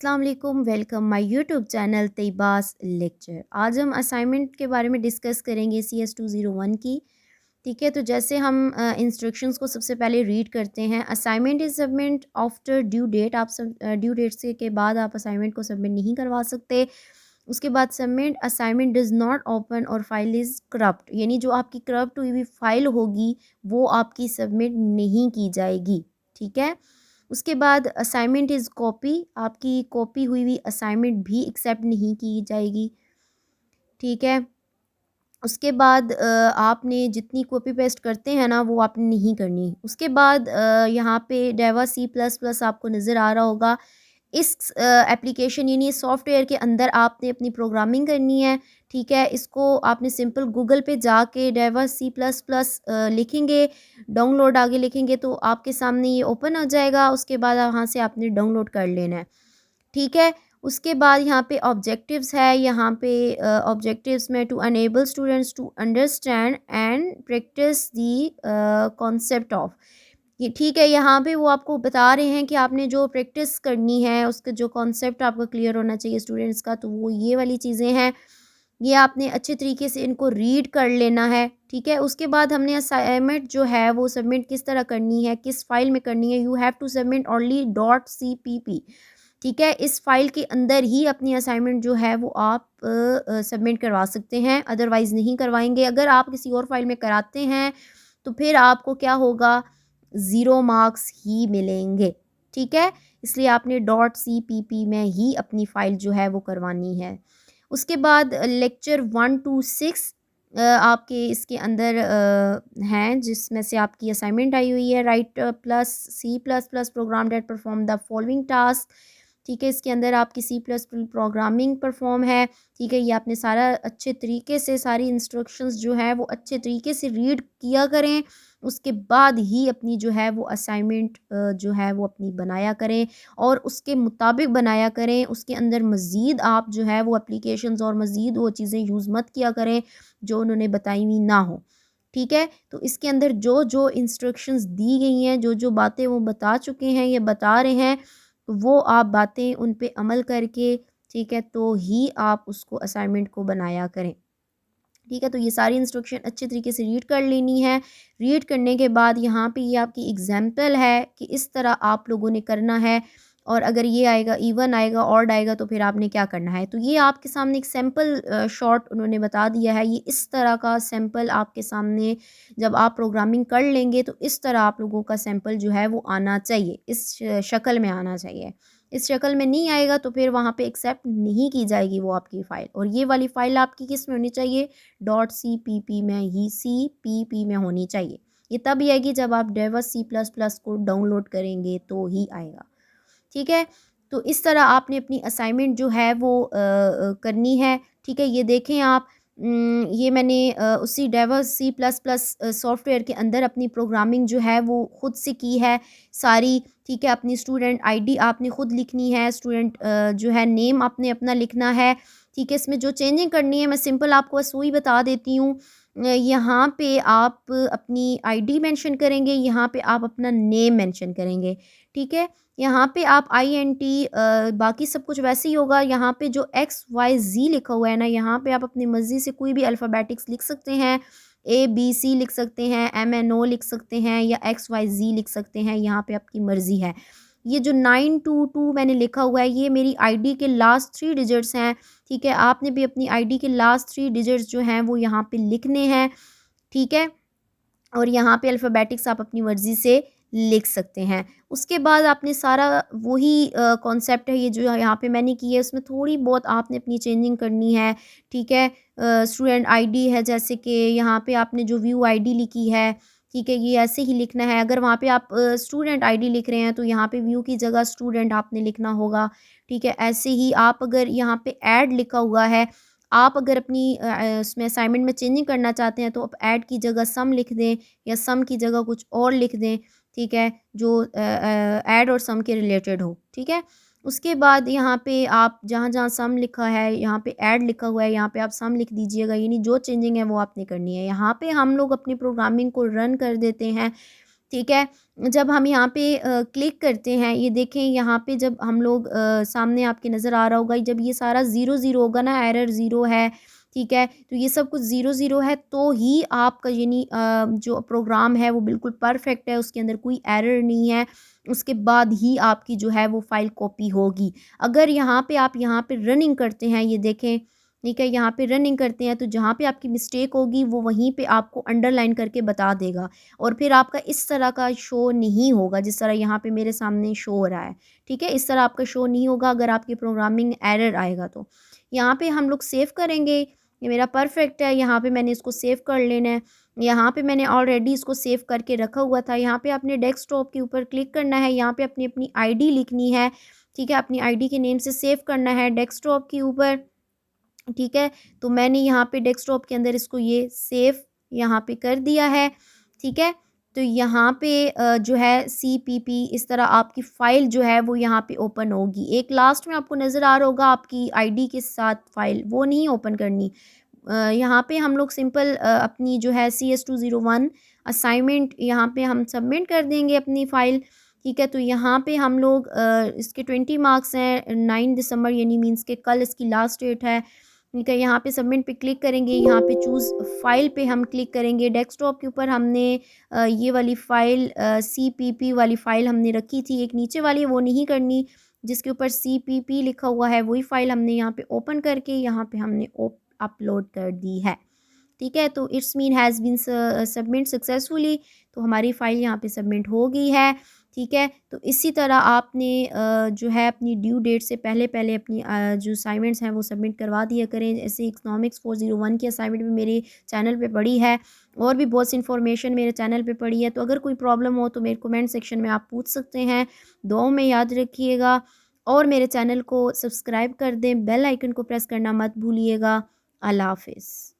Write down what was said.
अस्सलाम वालेकुम, welcome my YouTube channel Taibas lecture. आज हम असाइनमेंट के बारे में डिस्कस करेंगे CS201 की। ठीक है, तो जैसे हम इंस्ट्रक्शंस को सबसे पहले रीड करते हैं। Assignment is submit after due date. आप सब ड्यू डेट से के बाद आप असाइनमेंट को सबमिट नहीं करवा सकते। उसके बाद submit assignment does not open और फाइल इज़ करप्ट, यानी जो आपकी करप्ट हुई हुई फाइल होगी वो आपकी सबमिट नहीं की जाएगी। ठीक है, उसके बाद असाइनमेंट इज़ कॉपी, आपकी कॉपी हुई हुई असाइनमेंट भी एक्सेप्ट नहीं की जाएगी। ठीक है, उसके बाद आपने जितनी कॉपी पेस्ट करते हैं ना वो आपने नहीं करनी। उसके बाद यहाँ पे डेवा C++ आपको नज़र आ रहा होगा। इस एप्लीकेशन यानी सॉफ्टवेयर के अंदर आपने अपनी प्रोग्रामिंग करनी है। ठीक है, इसको आपने सिंपल गूगल पे जाके डेवा C++ लिखेंगे, डाउनलोड आगे लिखेंगे तो आपके सामने ये ओपन हो जाएगा। उसके बाद वहाँ से आपने डाउनलोड कर लेना है। ठीक है, उसके बाद यहाँ पे ऑब्जेक्टिव्स है। यहाँ पे ऑब्जेक्टिव्स में to enable students to understand and practice the concept of, ये ठीक है, यहाँ पे वो आपको बता रहे हैं कि आपने जो प्रैक्टिस करनी है उसका जो कॉन्सेप्ट आपका क्लियर होना चाहिए स्टूडेंट्स का, तो वो ये वाली चीज़ें हैं। ये आपने अच्छे तरीके से इनको रीड कर लेना है। ठीक है, उसके बाद हमने असाइनमेंट जो है वो सबमिट किस तरह करनी है, किस फाइल में करनी है। You have to submit only .cpp। ठीक है, इस फाइल के अंदर ही अपनी असाइनमेंट जो है वो आप सबमिट करवा सकते हैं, अदरवाइज़ नहीं करवाएंगे। अगर आप किसी और फाइल में कराते हैं तो फिर आपको क्या होगा, ज़ीरो मार्क्स ही मिलेंगे। ठीक है, इसलिए आपने .cpp में ही अपनी फ़ाइल जो है वो करवानी है। उसके बाद लेक्चर 1 to 6 आपके इसके अंदर हैं, जिसमें से आपकी असाइनमेंट आई हुई है। Write plus C++ program that perform the following task. ठीक है, इसके अंदर आपकी C++ प्रोग्रामिंग परफॉर्म है। ठीक है, ये आपने सारा अच्छे तरीके से सारी इंस्ट्रक्शंस जो है वो अच्छे तरीके से रीड किया करें। उसके बाद ही अपनी जो है वो असाइनमेंट जो है वो अपनी बनाया करें और उसके मुताबिक बनाया करें। उसके अंदर मज़ीद आप जो है वो एप्लीकेशंस और मज़ीद वो चीज़ें यूज़ मत किया करें जो उन्होंने बताई हुई ना हो। ठीक है, तो इसके अंदर जो जो इंस्ट्रक्शंस दी गई हैं, जो जो बातें वो बता चुके हैं, ये बता रहे हैं, तो वो आप बातें उन पे अमल करके, ठीक है, तो ही आप उसको असाइनमेंट को बनाया करें। ठीक है, तो ये सारी इंस्ट्रक्शन अच्छे तरीके से रीड कर लेनी है। रीड करने के बाद यहाँ पे ये आपकी एग्जाम्पल है कि इस तरह आप लोगों ने करना है, और अगर ये आएगा, इवन आएगा, ऑड आएगा, तो फिर आपने क्या करना है। तो ये आपके सामने एक सैम्पल शॉट उन्होंने बता दिया है। ये इस तरह का सैम्पल आपके सामने जब आप प्रोग्रामिंग कर लेंगे तो इस तरह आप लोगों का सैम्पल जो है वो आना चाहिए, इस शक्ल में आना चाहिए। इस शक्ल में नहीं आएगा तो फिर वहाँ पे एक्सेप्ट नहीं की जाएगी वो आपकी फ़ाइल। और ये वाली फ़ाइल आपकी किस में होनी चाहिए, .cpp में ही, CPP में होनी चाहिए। ये तब ही आएगी जब आप डेवा C++ को डाउनलोड करेंगे तो ही आएगा। ठीक है, तो इस तरह आपने अपनी असाइनमेंट जो है वो करनी है। ठीक है, ये देखें आप, ये मैंने उसी डेवा C++ सॉफ्टवेयर के अंदर अपनी प्रोग्रामिंग जो है वो खुद से की है सारी। ठीक है, अपनी स्टूडेंट आईडी आपने खुद लिखनी है, स्टूडेंट जो है नेम आपने अपना लिखना है। ठीक है, इसमें जो चेंजिंग करनी है मैं सिंपल आपको बस वही बता देती हूँ। यहाँ पे आप अपनी आईडी मेंशन करेंगे, यहाँ पे आप अपना नेम मेंशन करेंगे। ठीक है, यहाँ पे आप INT, बाकी सब कुछ वैसे ही होगा। यहाँ पे जो XYZ लिखा हुआ है ना, यहाँ पे आप अपनी मर्ज़ी से कोई भी अल्फ़ाबेटिक्स लिख सकते हैं। ABC लिख सकते हैं, MNO लिख सकते हैं, या XYZ लिख सकते हैं, यहाँ पे आपकी मर्ज़ी है। ये जो 922 मैंने लिखा हुआ है ये मेरी आईडी के लास्ट 3 डिजिट्स हैं। ठीक है, आपने भी अपनी आईडी के लास्ट 3 डिजिट्स जो हैं वो यहाँ पे लिखने हैं। ठीक है, और यहाँ पे अल्फ़ाबेटिक्स आप अपनी मर्ज़ी से लिख सकते हैं। उसके बाद आपने सारा वही कॉन्सेप्ट है ये जो यहाँ पे मैंने की है, उसमें थोड़ी बहुत आपने अपनी चेंजिंग करनी है। ठीक है, स्टूडेंट आईडी है, जैसे कि यहाँ पे आपने जो व्यू आईडी लिखी है, ठीक है, ये ऐसे ही लिखना है। अगर वहाँ पे आप स्टूडेंट आईडी लिख रहे हैं तो यहाँ पे व्यू की जगह स्टूडेंट आपने लिखना होगा। ठीक है, ऐसे ही आप अगर यहाँ पे ऐड लिखा हुआ है, आप अगर अपनी उसमें असाइनमेंट में चेंजिंग करना चाहते हैं तो आप ऐड की जगह सम लिख दें, या सम की जगह कुछ और लिख दें। ठीक है, जो ऐड और सम के रिलेटेड हो। ठीक है, उसके बाद यहाँ पे आप जहाँ जहाँ सम लिखा है, यहाँ पे ऐड लिखा हुआ है, यहाँ पे आप सम लिख दीजिएगा, यानी जो चेंजिंग है वो आपने करनी है। यहाँ पे हम लोग अपनी प्रोग्रामिंग को रन कर देते हैं। ठीक है। जब हम यहाँ पे क्लिक करते हैं, ये देखें यहाँ पे जब हम लोग सामने आपके नज़र आ रहा होगा, जब ये सारा ज़ीरो ज़ीरो होगा ना, एरर ज़ीरो है, ठीक है, तो ये सब कुछ ज़ीरो ज़ीरो है, तो ही आपका यानी जो प्रोग्राम है वो बिल्कुल परफेक्ट है, उसके अंदर कोई एरर नहीं है, उसके बाद ही आपकी जो है वो फ़ाइल कॉपी होगी। अगर यहाँ पे आप यहाँ पे रनिंग करते हैं, ये देखें, ठीक है, यहाँ पे रनिंग करते हैं, तो जहाँ पे आपकी मिस्टेक होगी वो वहीं पे आपको अंडरलाइन करके बता देगा, और फिर आपका इस तरह का शो नहीं होगा जिस तरह यहाँ पे मेरे सामने शो हो रहा है। ठीक है, इस तरह आपका शो नहीं होगा अगर आपकी प्रोग्रामिंग एरर आएगा तो। यहाँ पे हम लोग सेव करेंगे, ये मेरा परफेक्ट है, यहाँ पे मैंने इसको सेव कर लेना है। यहाँ पे मैंने ऑलरेडी इसको सेव करके रखा हुआ था। यहाँ पे आपने डेस्कटॉप के ऊपर क्लिक करना है, यहाँ पे अपनी अपनी आईडी लिखनी है, ठीक है, अपनी आईडी के नेम से सेव करना है डेस्कटॉप के ऊपर, ठीक है। तो मैंने यहाँ पे डेस्कटॉप के अंदर इसको ये सेव यहाँ पे कर दिया है, ठीक है। तो यहाँ पे जो है CPP इस तरह आपकी फ़ाइल जो है वो यहाँ पे ओपन होगी। एक लास्ट में आपको नज़र आ रहा होगा आपकी आईडी के साथ फ़ाइल, वो नहीं ओपन करनी। यहाँ पे हम लोग सिंपल अपनी जो है CS201 असाइनमेंट यहाँ पे हम सबमिट कर देंगे अपनी फ़ाइल, ठीक है। तो यहाँ पे हम लोग इसके 20 मार्क्स हैं, 9 दिसंबर यानी मीन्स के कल इसकी लास्ट डेट है, ठीक है। यहाँ पे सबमिट पे क्लिक करेंगे, यहाँ पे चूज़ फ़ाइल पे हम क्लिक करेंगे। डेस्कटॉप के ऊपर हमने ये वाली फ़ाइल CPP वाली फ़ाइल हमने रखी थी, एक नीचे वाली वो नहीं करनी, जिसके ऊपर CPP लिखा हुआ है वही फ़ाइल हमने यहाँ पे ओपन करके यहाँ पे हमने अपलोड कर दी है, ठीक है। तो it's mean has been submit successfully, तो हमारी फ़ाइल यहाँ पे सबमिट हो गई है, ठीक है। तो इसी तरह आपने जो है अपनी ड्यू डेट से पहले पहले अपनी जो असाइनमेंट्स हैं वो सबमिट करवा दिया करें। ऐसे इकनॉमिक्स 401 की असाइनमेंट भी मेरे चैनल पे पड़ी है, और भी बहुत सी इन्फॉर्मेशन मेरे चैनल पे पड़ी है। तो अगर कोई प्रॉब्लम हो तो मेरे कमेंट सेक्शन में आप पूछ सकते हैं। दुआओं में याद रखिएगा, और मेरे चैनल को सब्सक्राइब कर दें, बेल आइकन को प्रेस करना मत भूलिएगा। अल्लाह हाफ़िज़।